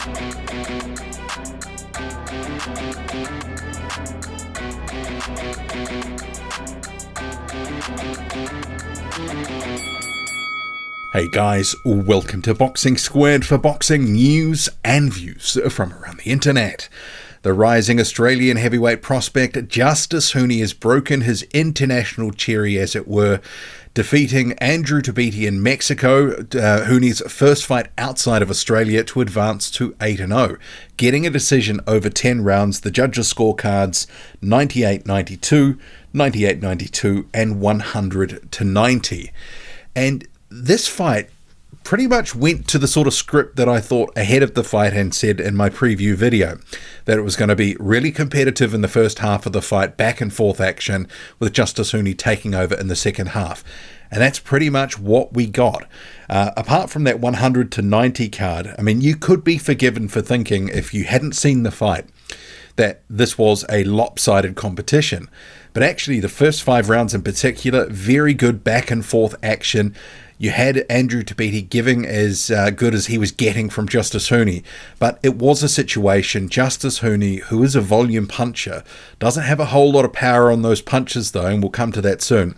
Hey guys, welcome to Boxing Squared for boxing news and views from around the internet. The rising Australian heavyweight prospect Justis Huni has broken his international cherry, as it were, defeating Andrew Tabiti in Mexico, Huni's first fight outside of Australia, to advance to 8-0, getting a decision over 10 rounds. The judges' scorecards 98-92, 98-92 and 100-90. And this fight pretty much went to the sort of script that I thought ahead of the fight and said in my preview video, that it was going to be really competitive in the first half of the fight, back and forth action, with Justis Huni taking over in the second half. And that's pretty much what we got. Apart from that 100-90 card, I mean, you could be forgiven for thinking, if you hadn't seen the fight, that this was a lopsided competition. But actually, the first 5 rounds in particular, very good back and forth action. You had Andrew Tabiti giving as good as he was getting from Justis Huni, but it was a situation. Justis Huni, who is a volume puncher, doesn't have a whole lot of power on those punches though, and we'll come to that soon.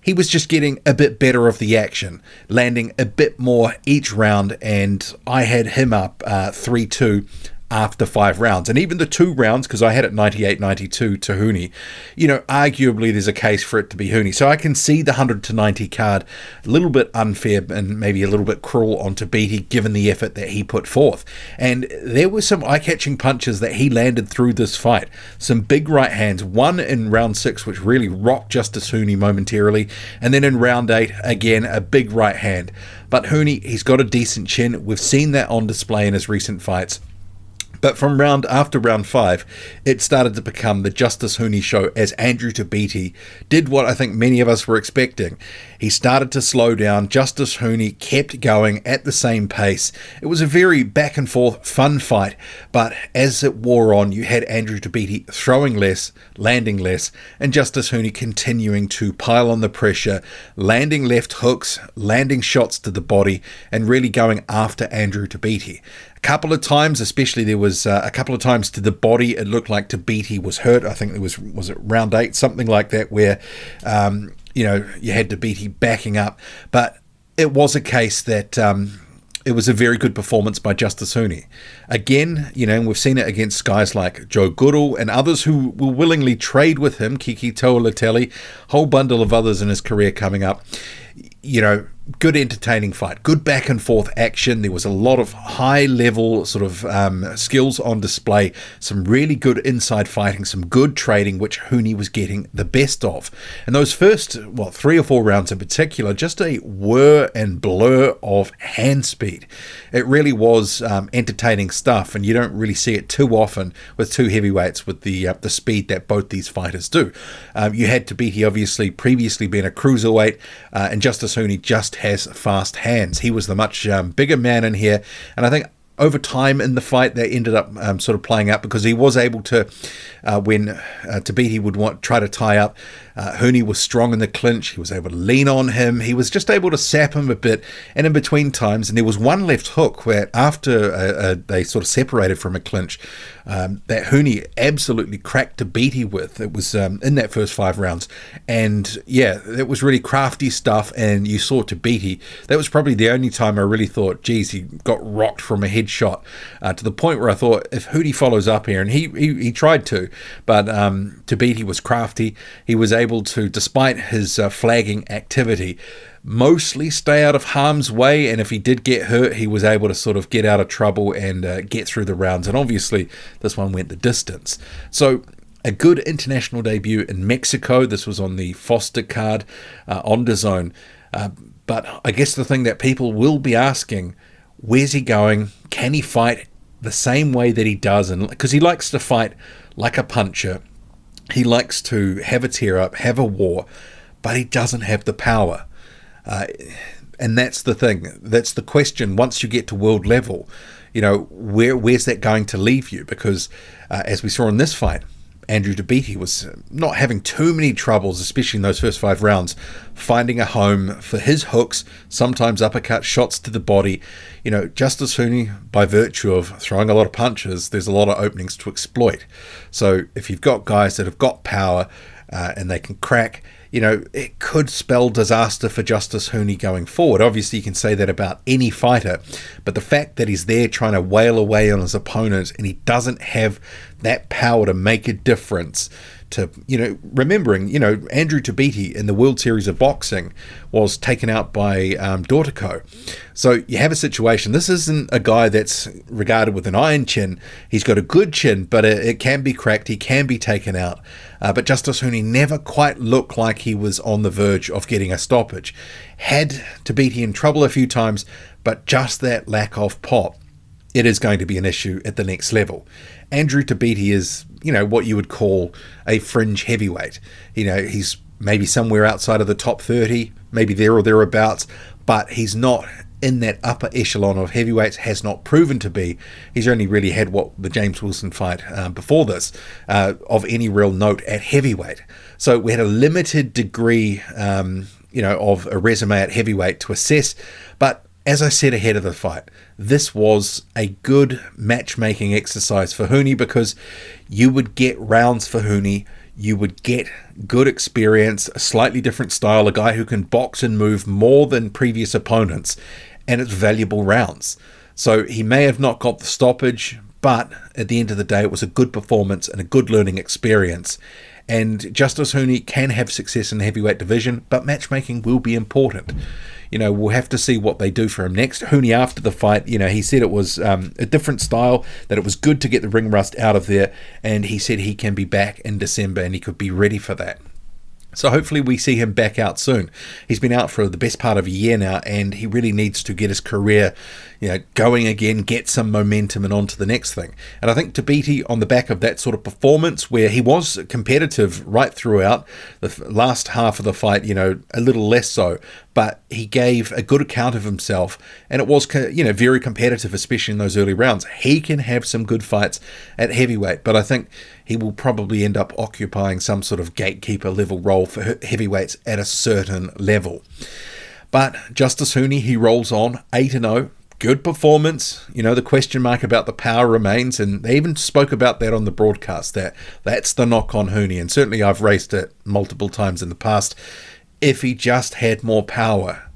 He was just getting a bit better of the action, landing a bit more each round, and I had him up 3-2 after 5 rounds. And even the 2 rounds, because I had it 98-92 to Huni, you know, arguably there's a case for it to be Huni. So I can see the 100-90 card a little bit unfair and maybe a little bit cruel on Tabiti, given the effort that he put forth. And there were some eye-catching punches that he landed through this fight. Some big right hands, one in round 6, which really rocked Justis Huni momentarily. And then in round 8, again, a big right hand. But Huni, he's got a decent chin. We've seen that on display in his recent fights. But from after round 5, it started to become the Justis Huni show, as Andrew Tabiti did what I think many of us were expecting. He started to slow down. Justis Huni kept going at the same pace. It was a very back and forth, fun fight. But as it wore on, you had Andrew Tabiti throwing less, landing less, and Justis Huni continuing to pile on the pressure, landing left hooks, landing shots to the body, and really going after Andrew Tabiti. Couple of times, especially there was a couple of times to the body, it looked like Tabiti was hurt. I think it was it round 8, something like that, where you know, you had Tabiti backing up. But it was a case that it was a very good performance by Justis Huni. Again, you know, and we've seen it against guys like Joe Goodall and others who will willingly trade with him, Kiki Toa-Latelli, whole bundle of others in his career coming up. You know, good entertaining fight, good back and forth action. There was a lot of high level sort of skills on display, some really good inside fighting, some good trading, which Huni was getting the best of. And those first 3 or 4 rounds in particular, just a whir and blur of hand speed. It really was entertaining stuff, and you don't really see it too often with 2 heavyweights with the speed that both these fighters do. You had Tabiti obviously previously being a cruiserweight, and Justis Huni just has fast hands. He was the much bigger man in here, and I think over time in the fight they ended up sort of playing out, because he was able to, when Tabiti would try to tie up, Huni was strong in the clinch. He was able to lean on him. He was just able to sap him a bit, and in between times, and there was one left hook where after they sort of separated from a clinch, that Huni absolutely cracked Tabiti with. It was in that first 5 rounds, and yeah, it was really crafty stuff. And you saw Tabiti, that was probably the only time I really thought, geez, he got rocked from a headshot, to the point where I thought, if Huni follows up here, and he tried to, but Tabiti was crafty. He was able to, despite his flagging activity, mostly stay out of harm's way, and if he did get hurt, he was able to sort of get out of trouble and get through the rounds. And obviously this one went the distance. So a good international debut in Mexico. This was on the Foster card on DAZN. But I guess the thing that people will be asking, where's he going? Can he fight the same way that he does? And because he likes to fight like a puncher, he likes to have a tear up, have a war, but he doesn't have the power. And that's the thing. That's the question. Once you get to world level, you know, where's that going to leave you? Because as we saw in this fight, Andrew Tabiti was not having too many troubles, especially in those first 5 rounds, finding a home for his hooks, sometimes uppercut shots to the body. Justis Huni, by virtue of throwing a lot of punches, there's a lot of openings to exploit. So if you've got guys that have got power and they can crack, it could spell disaster for Justis Huni going forward. Obviously, you can say that about any fighter, but the fact that he's there trying to wail away on his opponent and he doesn't have that power to make a difference, to, remembering, Andrew Tabiti in the World Series of Boxing was taken out by Dortico. So you have a situation. This isn't a guy that's regarded with an iron chin. He's got a good chin, but it can be cracked. He can be taken out. But Justis Huni never quite looked like he was on the verge of getting a stoppage. Had Tabiti in trouble a few times, but just that lack of pop, it is going to be an issue at the next level. Andrew Tabiti is, what you would call a fringe heavyweight. He's maybe somewhere outside of the top 30, maybe there or thereabouts, but he's not in that upper echelon of heavyweights, has not proven to be. He's only really had the James Wilson fight before this of any real note at heavyweight. So we had a limited degree, of a resume at heavyweight to assess, but as I said ahead of the fight, this was a good matchmaking exercise for Huni, because you would get rounds for Huni, you would get good experience, a slightly different style, a guy who can box and move more than previous opponents, and it's valuable rounds. So he may have not got the stoppage, but at the end of the day, it was a good performance and a good learning experience. And Justis Huni can have success in the heavyweight division, but matchmaking will be important. We'll have to see what they do for him next. Huni, after the fight, he said it was a different style, that it was good to get the ring rust out of there, and he said he can be back in December and he could be ready for that. So hopefully we see him back out soon. He's been out for the best part of a year now, and he really needs to get his career going again, get some momentum and on to the next thing. And I think Tabiti, on the back of that sort of performance where he was competitive right throughout, the last half of the fight, a little less so, but he gave a good account of himself, and it was, very competitive, especially in those early rounds. He can have some good fights at heavyweight, but I think he will probably end up occupying some sort of gatekeeper level role for heavyweights at a certain level. But Justis Huni, he rolls on 8-0. Good performance. The question mark about the power remains, and they even spoke about that on the broadcast, that's the knock on Huni, and certainly I've raised it multiple times in the past. If he just had more power,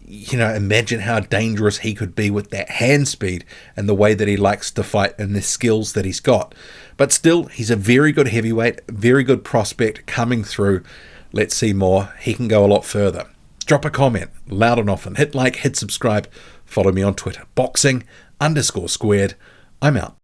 imagine how dangerous he could be with that hand speed and the way that he likes to fight and the skills that he's got. But still, he's a very good heavyweight, very good prospect coming through. Let's see more. He can go a lot further. Drop a comment, loud and often. Hit like, hit subscribe. Follow me on Twitter, boxing_squared. I'm out.